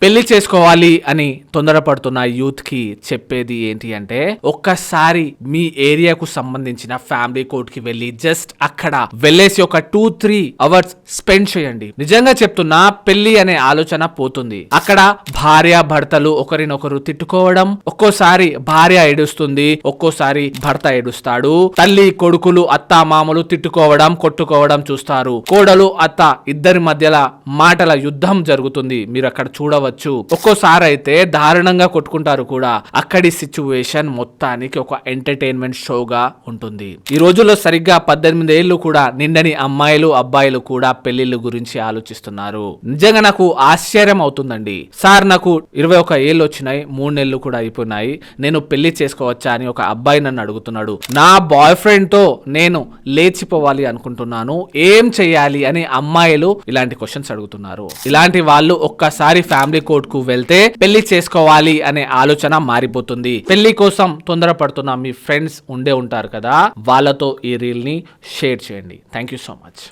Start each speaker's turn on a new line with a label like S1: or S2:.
S1: పెళ్లి చేసుకోవాలి అని తొందరపడుతున్న యూత్ కి చెప్పేది ఏంటి అంటే, ఒక్కసారి మీ ఏరియాకు సంబంధించిన ఫ్యామిలీ కోర్ట్ కి వెళ్ళి జస్ట్ అక్కడ వెళ్ళేసి ఒక 2-3 అవర్స్ స్పెండ్ చేయండి. నిజంగా చెప్తున్నా, పెళ్లి అనే ఆలోచన పోతుంది. అక్కడ భార్య భర్తలు ఒకరినొకరు తిట్టుకోవడం, ఒక్కోసారి భార్య ఏడుస్తుంది, ఒక్కోసారి భర్త ఏడుస్తాడు. తల్లి కొడుకులు అత్త మామలు తిట్టుకోవడం కొట్టుకోవడం చూస్తారు. కోడలు అత్త ఇద్దరి మధ్యల మాటల యుద్ధం జరుగుతుంది. మీరు అక్కడ చూడవచ్చు. ఒక్కోసారి అయితే దారుణంగా కొట్టుకుంటారు కూడా. అక్కడి సిచ్యువేషన్ మొత్తానికి ఒక ఎంటర్టైన్మెంట్ షోగా ఉంటుంది. ఈ రోజుల్లో సరిగ్గా 18 ఏళ్లు కూడా నిండని అమ్మాయిలు అబ్బాయిలు కూడా పెళ్లిళ్ళ గురించి ఆలోచిస్తున్నారు. నిజంగా నాకు ఆశ్చర్యం అవుతుందండి. సార్, నాకు 21 ఏళ్ళు వచ్చినాయి, 3 నెలలు కూడా అయిపోయినాయి, నేను పెళ్లి చేసుకోవచ్చా అని ఒక అబ్బాయి నన్ను అడుగుతున్నాడు. నా బాయ్ ఫ్రెండ్ తో నేను లేచిపోవాలి అనుకుంటున్నాను, ఏం చెయ్యాలి అని అమ్మాయిలు ఇలాంటి క్వశ్చన్స్ అడుగుతున్నారు. ఇలాంటి వాళ్ళు ఒక్కసారి ఫ్యామిలీ కోర్ట్ కు వెళ్తే పెళ్లి చేసుకోవాలి అనే ఆలోచన మారిపోతుంది. పెళ్లి కోసం తొందరపడుతున్న మీ ఫ్రెండ్స్ ఉండే ఉంటారు కదా, వాళ్ళతో ఈ రీల్ ని షేర్ చేయండి. Thank you so much.